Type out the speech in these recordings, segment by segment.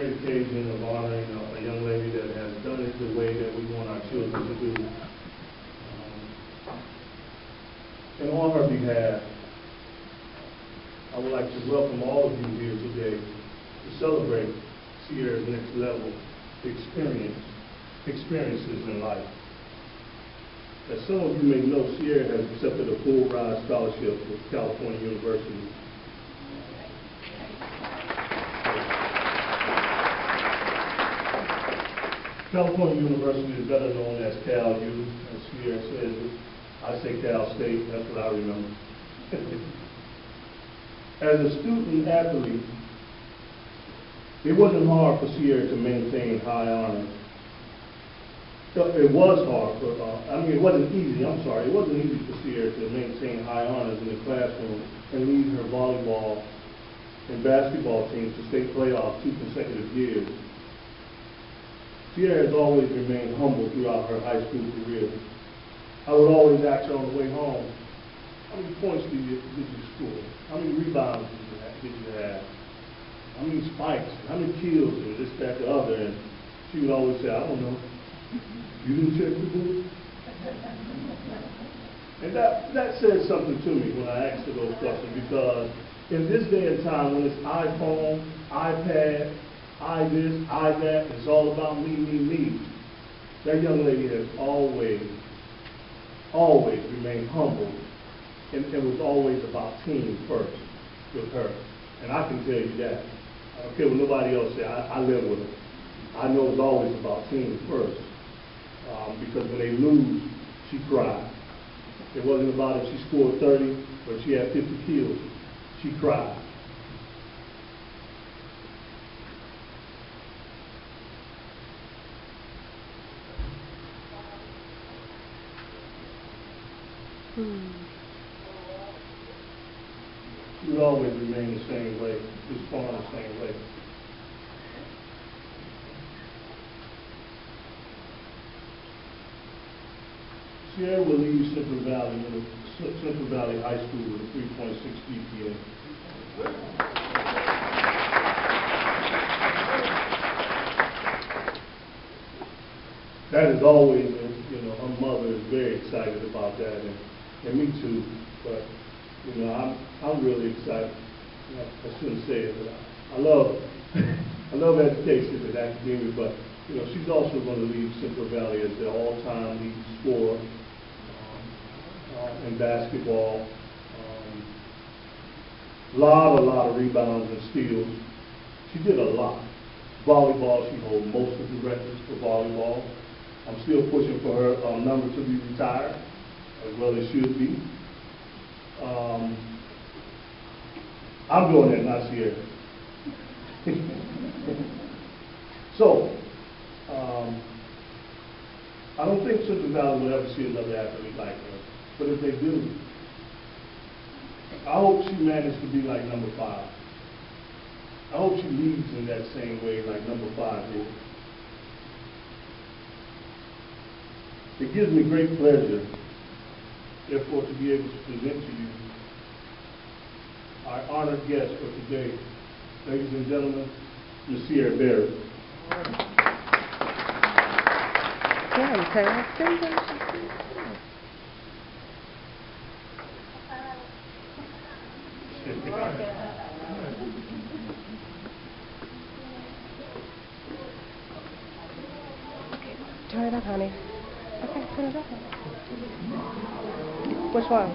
great occasion of honoring a young lady that has done it the way that we want our children to do. And on her behalf, I would like to welcome all of you here today to celebrate Seairra's next level experiences in life. As some of you may know, Seairra has accepted a full ride scholarship with California University. California University is better known as Cal U, as Seairra says it. I say Cal State, that's what I remember. As a student athlete, it wasn't hard for Seairra to maintain high honors. It was hard, it wasn't easy, it wasn't easy for Seairra to maintain high honors in the classroom and lead her volleyball and basketball teams to state playoffs 2 consecutive years. Seairra has always remained humble throughout her high school career. I would always ask her on the way home, how many points did you score? How many rebounds did you have? How many spikes? How many kills? And this, that, the other. And she would always say, I don't know. You didn't check the book? And that says something to me when I ask her those questions, because in this day and time when it's iPhone, iPad, I this, I that, it's all about me, me, me. That young lady has always remained humble, and it was always about team first with her. And I can tell you that. I don't care what nobody else says. I live with her. I know it's always about team first. Because when they lose, she cried. It wasn't about if she scored 30 or she had 50 kills. She cried. She would always remain the same way, respond the same way. Seairra will leave Central Valley High School with a 3.6 GPA. That is always, her mother is very excited about that, and me too. But I'm really excited. I shouldn't say it, but I love education and academia. But she's also going to lead Central Valley as the all-time lead scorer in basketball. A lot of rebounds and steals. She did a lot. Volleyball, she holds most of the records for volleyball. I'm still pushing for her number to be retired, as well as should be. I'm doing that, not Seairra. So, I don't think Central Valley will ever see another athlete like her. But if they do, I hope she manages to be like number 5. I hope she leads in that same way like number 5 did. It gives me great pleasure, therefore, to be able to present to you our honored guest for today. Ladies and gentlemen, Ms. Seairra Berry. Turn it up, honey. Okay, turn it up. Which one?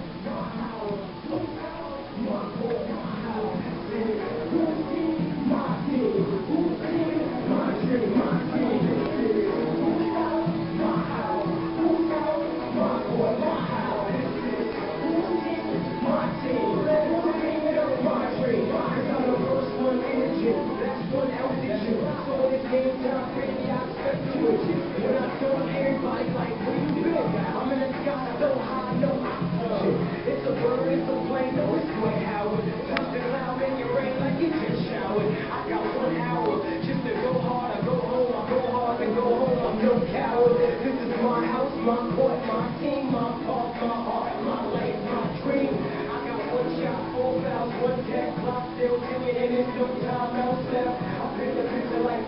Still singing and it's no time else left. I paint the picture like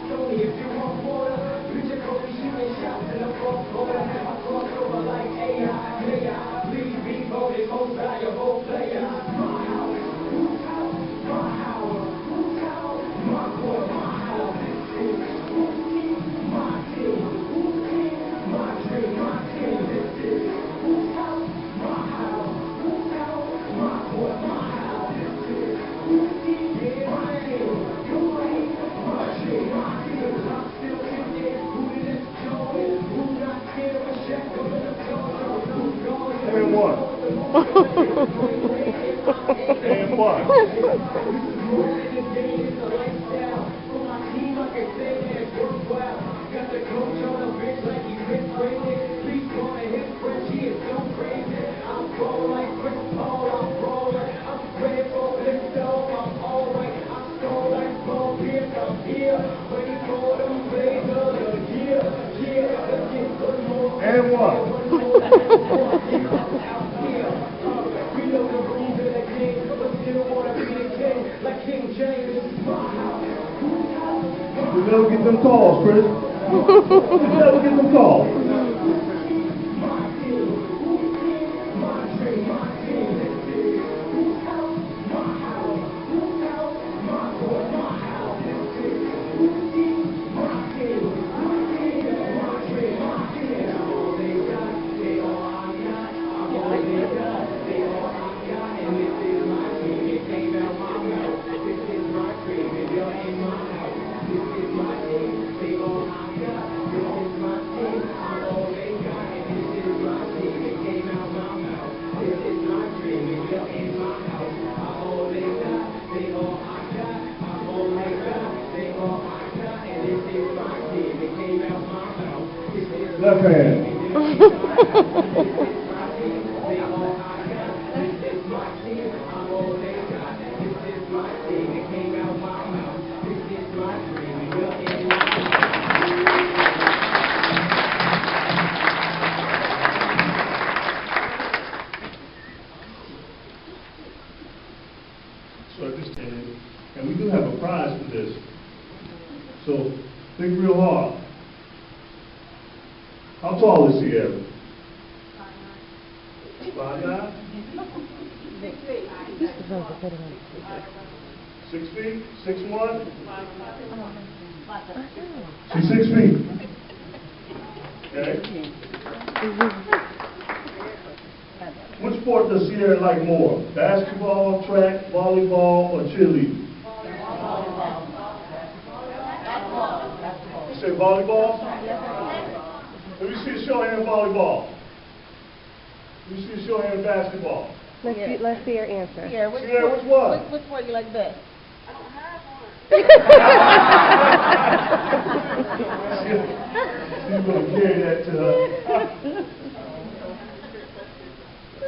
And one. And one. And one. You never get them calls, Chris. You never get them calls. Left hand. So this and we do have a prize for this. So think real hard. How tall is Seairra? 5'9"? 6 feet? 6'1"? She's 6 feet. Okay. Which sport does Seairra like more? Basketball, track, volleyball, or cheerleading? You say volleyball? Let me see a show hand in volleyball. Let me see a show hand in basketball. Let's see your answer. Seairra, Which one? Which one you like best? She's going to carry that to her.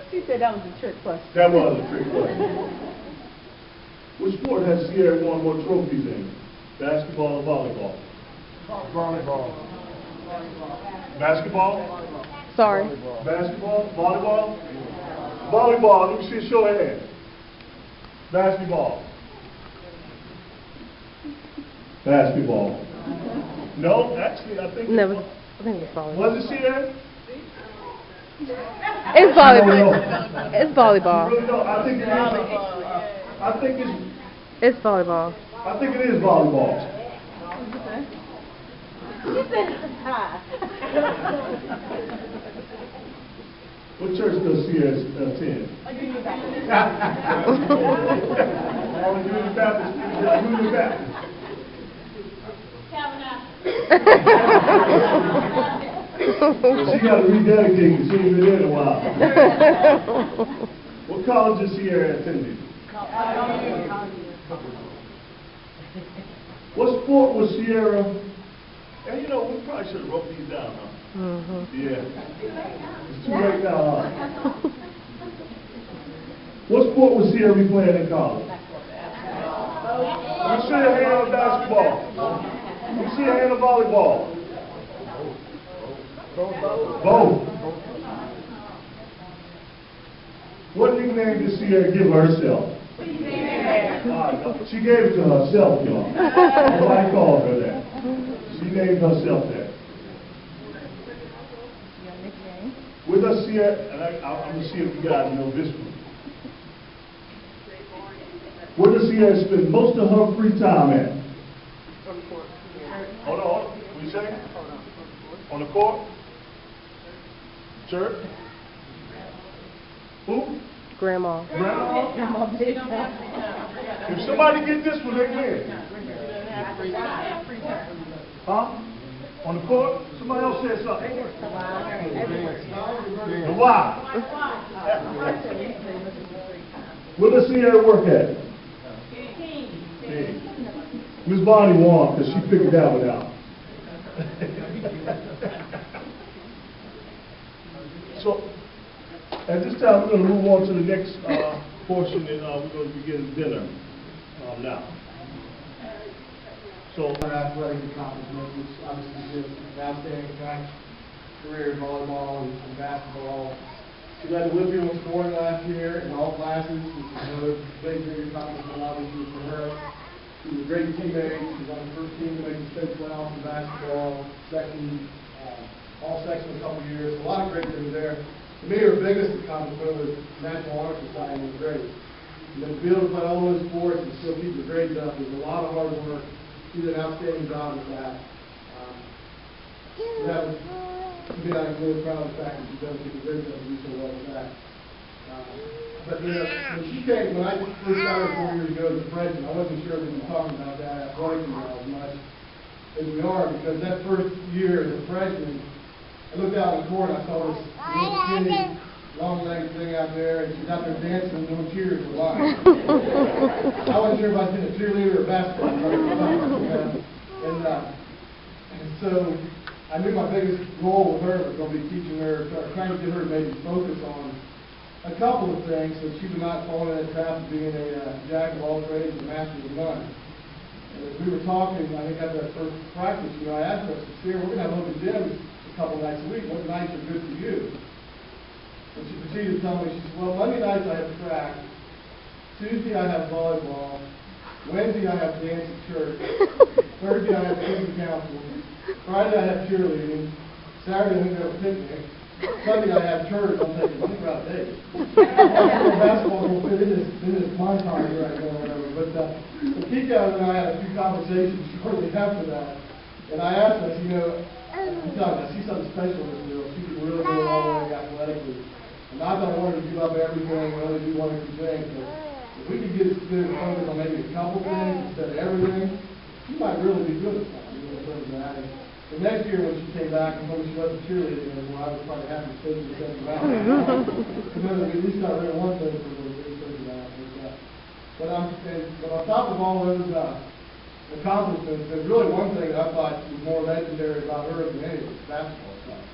She said that was a trick question. That was a trick question. Which sport has Seairra won more trophies in? Basketball or volleyball? Volleyball. Basketball? Sorry. Basketball? Volleyball? Volleyball. Let me see a show of hands. Basketball. Basketball. No, actually, I think. No, I think it's volleyball. Was it Seairra? It's volleyball. It's volleyball. Really don't. I think it is. I think It's volleyball. I think it is volleyball. She said hi. What church does Seairra attend? Union Baptist. All the Union Baptist. Union Baptist. Well, she got to rededicate because she ain't been in a while. What college is Seairra attending? What sport was Seairra? And you know, we probably should have wrote these down, huh? Yeah. It's too late now, huh? What sport was Seairra be playing in college? Let me see a hand of basketball. Let me see a hand of volleyball. Both. What nickname did Seairra give herself? She gave it to herself, y'all. Nobody called her that. She named herself that. Your nickname? With us here, and I'm going to see if you guys know this one. Where does Seairra spend most of her free time at? Hold on. What you say? On the court? Church? Who? Grandma. Grandma? If somebody get this one, they win. Huh? On the court? Somebody else said something. The why? Where does Seairra work at? Miss Bonnie won because she figured that one out. So, at this time, we're going to move on to the next portion, and we're going to begin dinner now. So, Athletic accomplishments, which obviously she has an outstanding career in volleyball and basketball. She led the Whitfield in scoring last year in all classes, which is another big accomplishment obviously for her. She was a great teammate. She was on the first team to make the state playoffs in basketball, section, all section a couple years. A lot of great things there. To me, her biggest accomplishment was National Honor Society was great. You know, to be able to play all those sports and still keep your grades up is a lot of hard work. She did an outstanding job with that. That was, to me, I'm really proud of the fact that she does keep the grades up and do so well with that. But you know, when I first started 4 years ago as a freshman, I wasn't sure we'd be talking about that athletically as much as we are, because that first year as a freshman, I looked out on the court and I saw this little skinny, long-legged thing out there, and she's out there dancing and doing cheers for life. I wasn't sure if I was getting a cheerleader or a basketball player. And so I knew my biggest goal with her was going to be teaching her, trying to get her to maybe focus on a couple of things so she would not fall into that trap of being a jack of all trades and master of none. And as we were talking, I think after that first practice, you know, I asked her, I said, Seairra, we're going to have open gyms a couple nights a week. What nights are good for you? And she proceeded to tell me, she said, well, Monday nights I have track, Tuesday I have volleyball, Wednesday I have dance at church, Thursday I have student council, Friday I have cheerleading, Saturday we go to a picnic, Sunday I have church. I'm thinking, I'm proud of Dave. Basketball will fit in this montage right now or whatever. But Kika and I had a few conversations shortly after that. And I asked her, you know, I see something special in this girl. She can really go all the way athletically. And not that I wanted to give up everything and only do one or two things, but if we could get this kid to focus on maybe a couple things instead of everything, she might really be good at something, you know, in terms of that. And the next year when she came back and told me she wasn't cheerleading anymore, I was probably happy to take the second round. To know that we at least got rid of one thing for the second round. But on top of all those accomplishments, there's really one thing that I thought was more legendary about her than any of it, basketball stuff.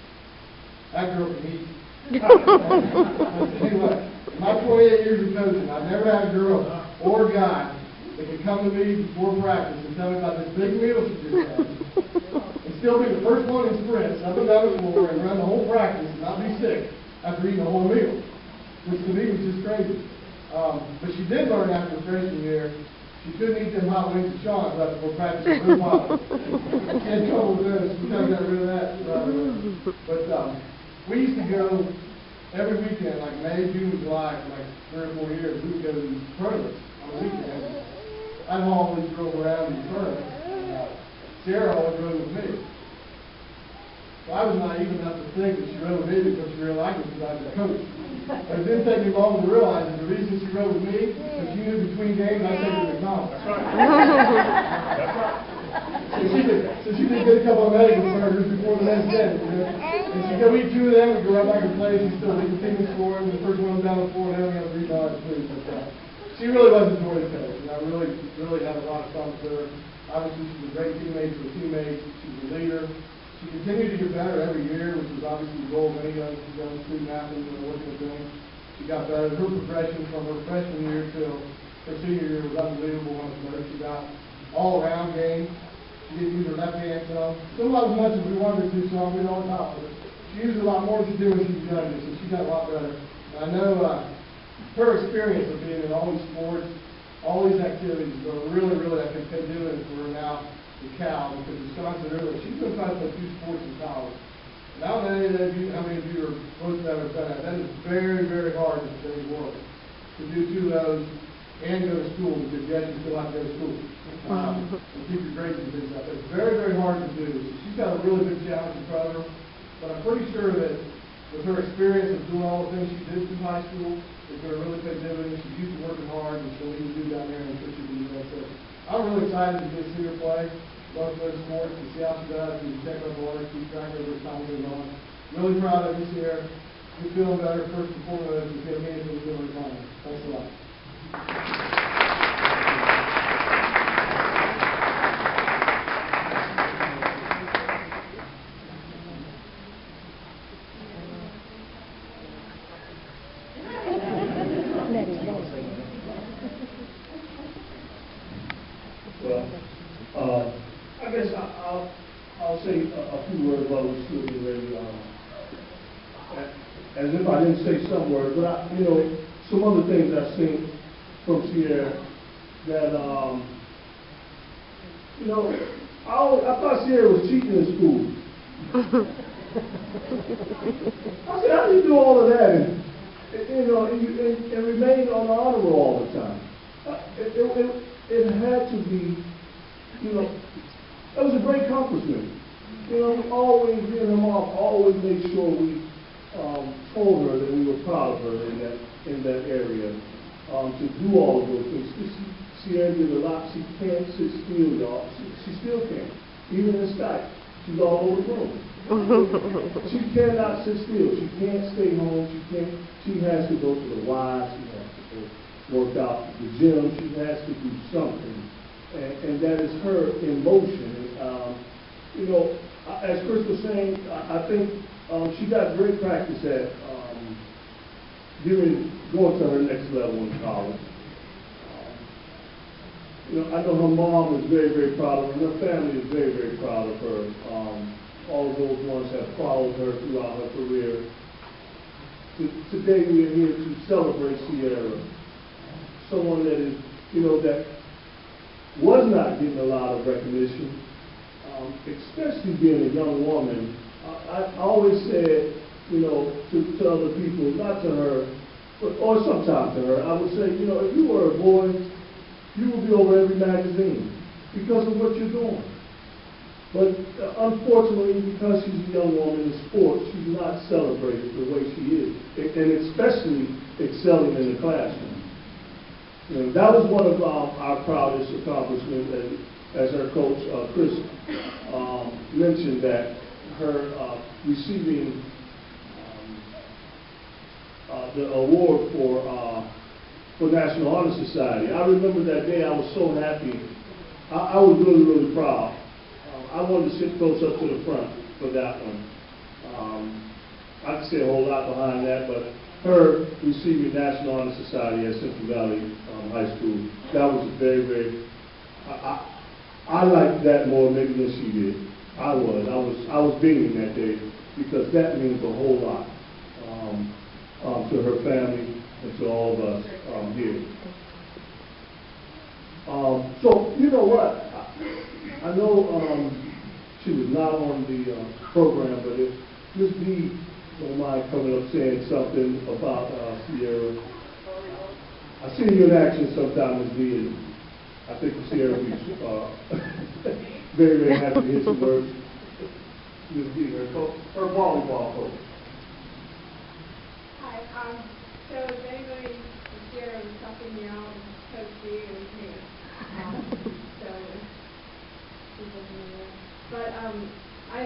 That girl can eat. Anyway, in my 28 years of coaching, I've never had a girl or a guy that could come to me before practice and tell me about this big meal she just had. Still be the first one in sprints up and down the floor and run the whole practice and not be sick after eating a whole meal, which to me was just crazy. But she did learn after freshman year she couldn't eat them hot wings at Sean's right before practice was real hot. She had trouble with those. We kind of got rid of that. But we used to go every weekend, like May, June, July, for like 3 or 4 years. We would go to these tournaments on the weekend. I'd haul all these girls around these tournaments. Seairra always rode with me. So I was naive enough to think that she rode with me because she really liked me because I was a coach. But it didn't take me long to realize that the reason she rode with me is because she knew between games I'd take her to McDonald's. That's right. That's right. So she could get a couple of medical burgers before the next day. You know? And she'd go eat 2 of them and go right back and play. She'd still continue scoring. The first one down the floor and then we had $3 please. But she really was a joy to coach. And I really had a lot of fun with her. Obviously, she was a great teammate to her teammates. She was a leader. She continued to get better every year, which was obviously the goal of any young student athlete working with them. She got better. Her progression from her freshman year till her senior year was unbelievable. She got all-around game. She didn't use her left hand some. Still not as much as we wanted her to, so we don't know. But she used a lot more than she did when she was younger, so she got a lot better. And I know her experience of being in all these sports, all these activities are really, I think, been doing it for her now the Cal, because Wisconsin earlier, she's going to try to play 2 sports in college. And I don't know how many of you are close to that or done that. That is very, very hard in today's world to do 2 of those and go to school, because yes, you still have to go to school and keep your grades and things like that. It's very, very hard to do. So she's got a really big challenge in front of her. But I'm pretty sure that with her experience of doing all the things she did through high school, it's going to really pay dividends. She's used to working hard, and she'll need to do down there, and I'm sure she can do that. So I'm really excited to get to see her play. Love to play sports and see how she does, and check out the water, keep track of her as time goes on. Really proud of you, Seairra. You're feeling better first and foremost, and get a man to the time. Thanks a lot. Well, I guess I'll say a few words while we're still getting ready. As if I didn't say some words, but some other things I've seen from Seairra that, I thought Seairra was cheating in school. I said, how do you do all of that and remain on the honor roll all the time? It had to be, that was a great accomplishment. We always, me and her mom, always made sure we told her that we were proud of her in that area, to do all of those things. Seairra did a lot. She can't sit still, y'all. She still can't. Even in Skype, she's all over the room. She cannot sit still. She can't stay home. She has to go to the Y. She has to go work out at the gym. She has to do something. And that is her in motion. As Chris was saying, I think she got great practice at going to her next level in college. I know her mom is very, very proud of her, and her family is very, very proud of her. All of those ones have followed her throughout her career. Today we are here to celebrate Seairra, someone that is, that was not getting a lot of recognition, especially being a young woman. I always said, to other people, not to her, or sometimes to her, I would say, if you were a boy, you would be over every magazine because of what you're doing. But unfortunately, because she's a young woman in sports, she's not celebrated the way she is, and especially excelling in the classroom. That was one of our proudest accomplishments, as her coach, Chris, mentioned, that her receiving the award for National Honor Society. I remember that day. I was so happy. I was really, really proud. I wanted to sit close up to the front for that one. I could say a whole lot behind that, but her receiving National Honor Society at Central Valley High School, that was very, very, I liked that more maybe than she did. I was beaming that day, because that means a whole lot to her family and to all of us here. So, you know what? I know she was not on the program, but if Ms. B don't mind coming up saying something about Seairra. I see you in action sometime, Ms. B, and I think Seairra will be very, very happy to hear some words. Ms. B, her volleyball coach. Hi, so if anybody is here and something me out, Coach B, it was me. So, people know that. But I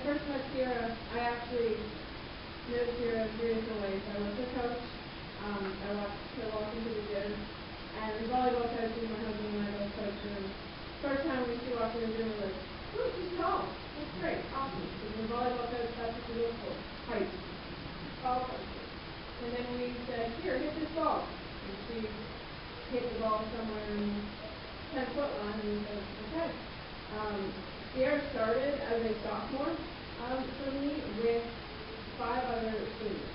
first met Seairra. I actually know Seairra 3 different ways. I was her coach. I watched her walk into the gym. And the volleyball coach is my husband and I both coach her. First time we see walk in the gym, we're like, oh, she's tall. That's great, awesome. Because the volleyball coach, that's what you look for, height. Tall person. And then we said, here, hit this ball. And she hit the ball somewhere in the 10-foot line, and we said, okay. Seairra started as a sophomore for me with 5 other students.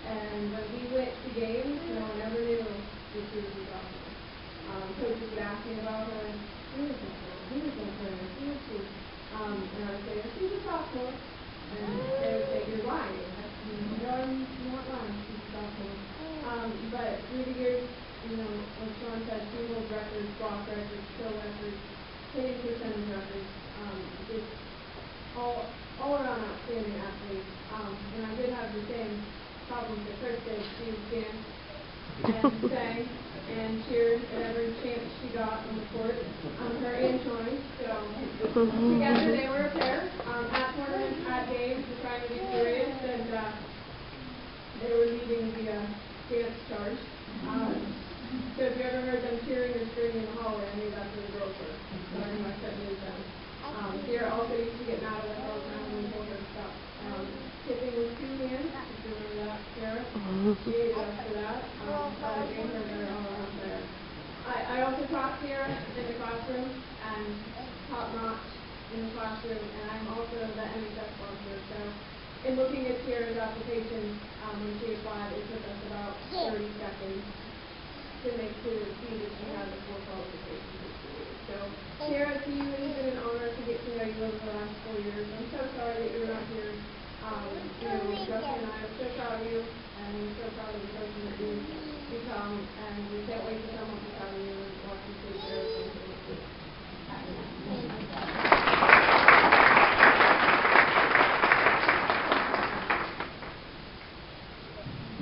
And when we went to games, no one ever knew that she was a sophomore. Coaches would ask me about her, who is this girl? he was going to put her in field school. And I would say, she's a sophomore. And they would say, you're lying. You know, you weren't lying, she's a sophomore. But through the years, you know, like Sean said, she holds records, block records, show records, hitting percentage records, just all around outstanding athlete. And I did have the same problems that Chris did. She danced and sang and cheered at every chance she got on the court, her and Sean. So together they were a pair. At tournaments, at games, we're trying to be serious, and they were leading the dance charge. So if you ever heard them cheering or screaming in the hallway, I knew that's where the girls were. So I knew I couldn't lose them. Seairra also used to get mad at us all the time when we told her to stop tipping with 2 hands. If you remember that, Seairra. She hated us for that. But I gave her a better all-around player. I also taught Seairra in the classroom and top-notch in the classroom, and I'm also the NHS sponsor. So in looking at Seairra's application, when she applied, it took us about 30 seconds to see that she had the 4 qualifications. So, Seairra, to you, it has been an honor to get to know you over the last 4 years. I'm so sorry that you're not here. You know, Justin and I are so proud of you, and we're so proud of the person that you've become, and we can't wait to come up with you and watch you take care of things.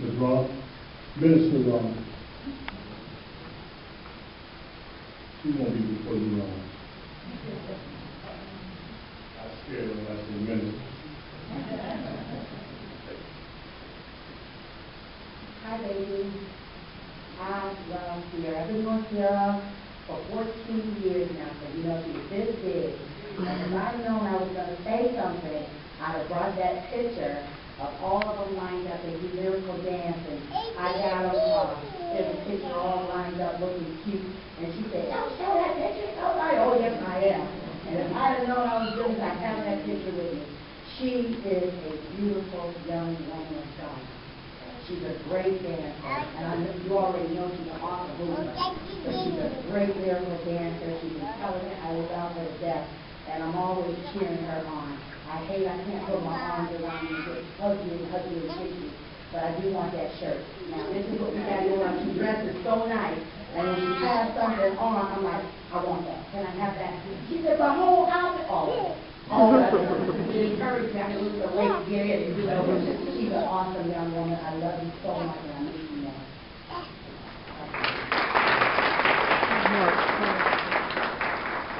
Ms. Ross, Minister, she won't be before you long. I scared her when I said minister. Hi, baby. I love Seairra. I've been knowing Seairra for 14 years now, so you know she's this big. And if I'd known I was going to say something, I'd have brought that picture of all of them lined up. They do lyrical dance, and I got them. There's a picture all lined up looking cute. And she said, "Don't show that picture." I was like, "Oh, yes, I am." And if I'd have known I was doing this, I'd have that picture with me. She is a beautiful young woman of God. She's a great dancer, and I know you already know she's an awesome mover. But she's a great lyrical dancer. She's intelligent. I love her to death, and I'm always cheering her on. I can't put my arms around you and just hug you and kiss you, but I do want that shirt. Now, this is what we got going on. She dresses so nice, and when she has something on, I'm like, I want that. Can I have that? She said, the whole outfit. All of it. She encouraged me. I was so late to get in. You know, she's an awesome young woman. I love you so much, and I miss you now.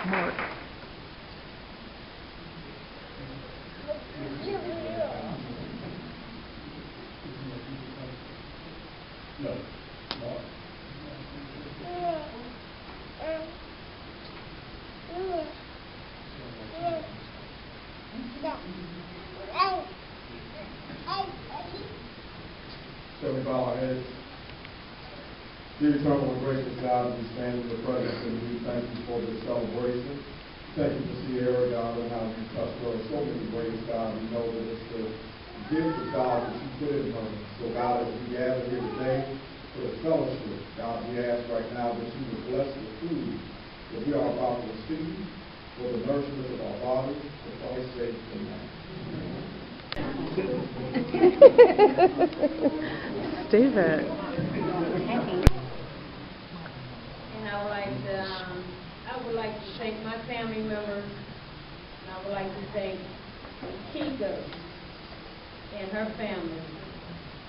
Mark. No. So we bow our heads. Dear eternal and gracious God, we stand in your presence and we thank you for this celebration. Thank you for Seairra, God, and how you touched her in so many ways, God. We know that it's the gift of God that you put in her. So, God, as we gather here today for the fellowship, God, we ask right now that you would bless the food that we are about to receive for the nourishment of our bodies. For Christ's sake, amen. David. And I would like to thank my family members, and I would like to thank Kika and her family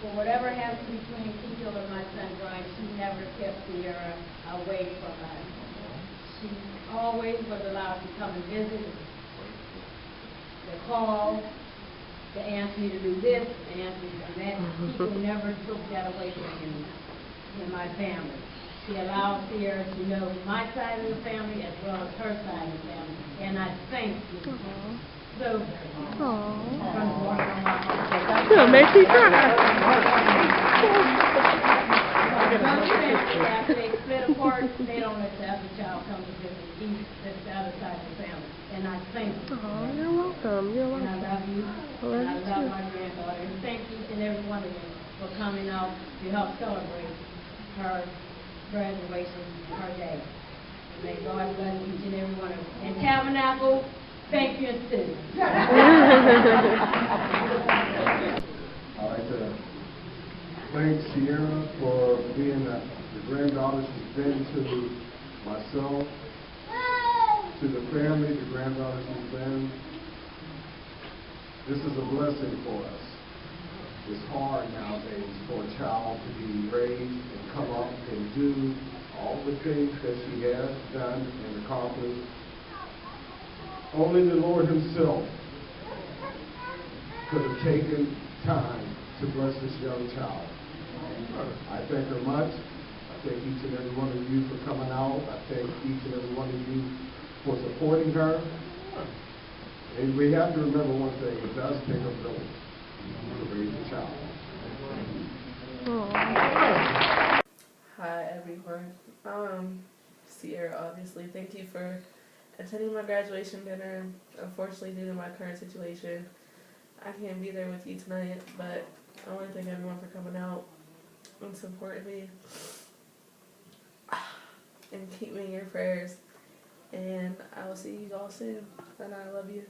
for whatever happened between Kika and my son Brian. She never kept Seairra away from us. She always was allowed to come and visit, to call, to ask me to do this, and ask me to do that. Kika never took that away from me and my family. She allowed Seairra to know my side of the family as well as her side of the family. And I thank you. So, It'll make me cry. After they split apart, they don't let the other child come to visit. He's the other side of the family. And I thank you. Oh, you're welcome. You're And I welcome. love you. And I love my granddaughter. And thank each and every one of you for coming out to help celebrate her graduation, her day. May God bless each and every one of you. And Tabernacle, thank you and Sid. I'd like to thank Seairra for being the granddaughter she's been to myself, to the family, the granddaughter she's been. This is a blessing for us. It's hard nowadays for a child to be raised and come up and do all the things that she has done and accomplished. Only the Lord himself could have taken time to bless this young child. I thank her much. I thank each and every one of you for coming out. I thank each and every one of you for supporting her. And we have to remember one thing, it does take a village to raise a child. Hi everyone. Seairra, obviously. Thank you for attending my graduation dinner. Unfortunately, due to my current situation, I can't be there with you tonight, but I want to thank everyone for coming out and supporting me. And keep me in your prayers. And I will see you all soon. And I love you.